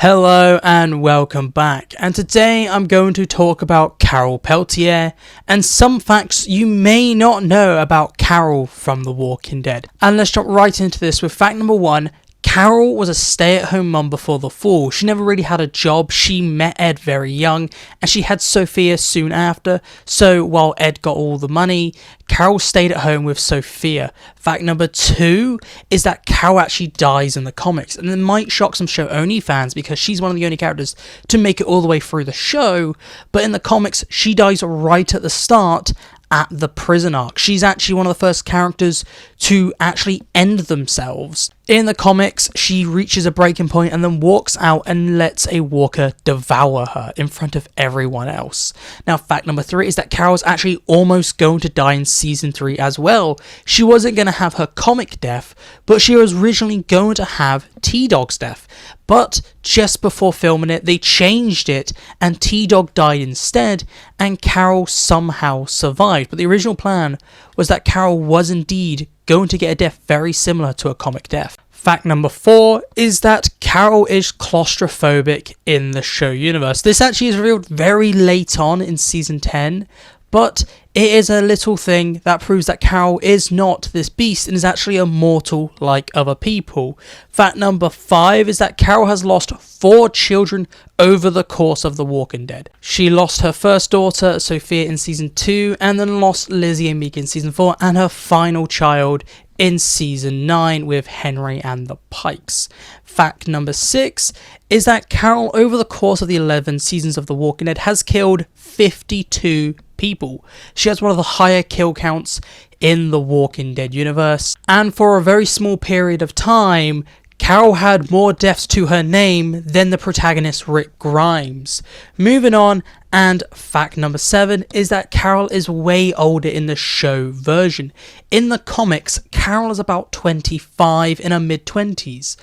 Hello and welcome back, and today I'm going to talk about Carol Peletier and some facts you may not know about Carol from The Walking Dead. And let's jump right into this with fact number 1. Carol was a stay-at-home mum before the fall. She never really had a job. She met Ed very young and she had Sophia soon after. So while Ed got all the money, Carol stayed at home with Sophia. Fact number 2 is that Carol actually dies in the comics, and it might shock some show-only fans because she's one of the only characters to make it all the way through the show, but in the comics she dies right at the start at the prison arc. She's actually one of the first characters to actually end themselves. In the comics, she reaches a breaking point and then walks out and lets a walker devour her in front of everyone else. Now, fact number 3 is that Carol's actually almost going to die in season 3 as well. She wasn't going to have her comic death, but she was originally going to have T-Dog's death. But just before filming it, they changed it and T-Dog died instead, and Carol somehow survived. But the original plan was that Carol was indeed going to get a death very similar to a comic death. Fact number 4 is that Carol is claustrophobic in the show universe. This actually is revealed very late on in season 10, but it is a little thing that proves that Carol is not this beast and is actually a mortal like other people. Fact number 5 is that Carol has lost 4 children over the course of The Walking Dead. She lost her first daughter, Sophia, in season 2, and then lost Lizzie and Meek in season 4, and her final child in season 9 with Henry and the Pikes. Fact number 6 is that Carol, over the course of the 11 seasons of The Walking Dead, has killed 52 people. She has one of the higher kill counts in the Walking Dead universe, and for a very small period of time, Carol had more deaths to her name than the protagonist Rick Grimes. Moving on, and fact number 7 is that Carol is way older in the show version. In the comics, Carol is about 25 in her mid-20s.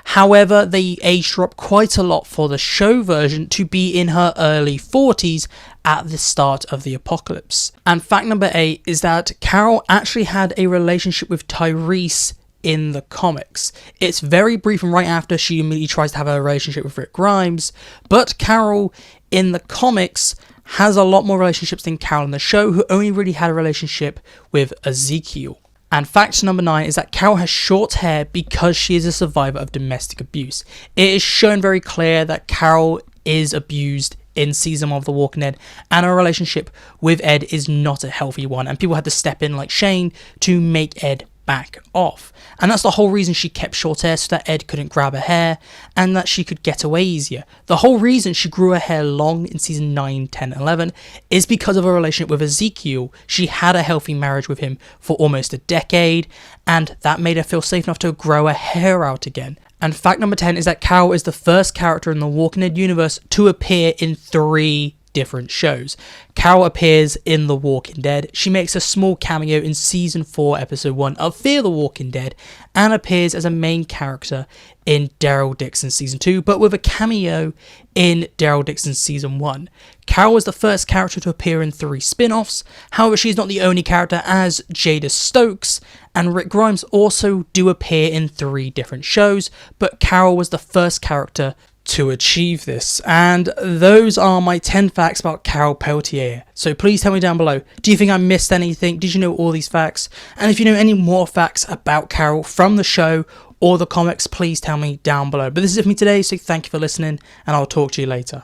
However, they aged her up quite a lot for the show version to be in her early 40s at the start of the apocalypse. And fact number 8 is that Carol actually had a relationship with Tyrese in the comics. It's very brief and right after she immediately tries to have a relationship with Rick Grimes, but Carol in the comics has a lot more relationships than Carol in the show, who only really had a relationship with Ezekiel. And fact number 9 is that Carol has short hair because she is a survivor of domestic abuse. It is shown very clear that Carol is abused in season 1 of The Walking Dead, and her relationship with Ed is not a healthy one, and people had to step in like Shane to make Ed back off. And that's the whole reason she kept short hair, so that Ed couldn't grab her hair and that she could get away easier. The whole reason she grew her hair long in season 9, 10, 11 is because of her relationship with Ezekiel. She had a healthy marriage with him for almost a decade, and that made her feel safe enough to grow her hair out again. And fact number 10 is that Carol is the first character in the Walking Dead universe to appear in 3 different shows. Carol appears in The Walking Dead. She makes a small cameo in season 4 episode 1 of Fear the Walking Dead, and appears as a main character in Daryl Dixon's season 2, but with a cameo in Daryl Dixon's season 1. Carol was the first character to appear in 3 spin-offs. However, she's not the only character, as Jada Stokes and Rick Grimes also do appear in 3 different shows, but Carol was the first character to achieve this. And those are my 10 facts about Carol Peletier. So please tell me down below, do you think I missed anything? Did you know all these facts? And if you know any more facts about Carol from the show or the comics, please tell me down below. But this is it for me today, so thank you for listening, and I'll talk to you later.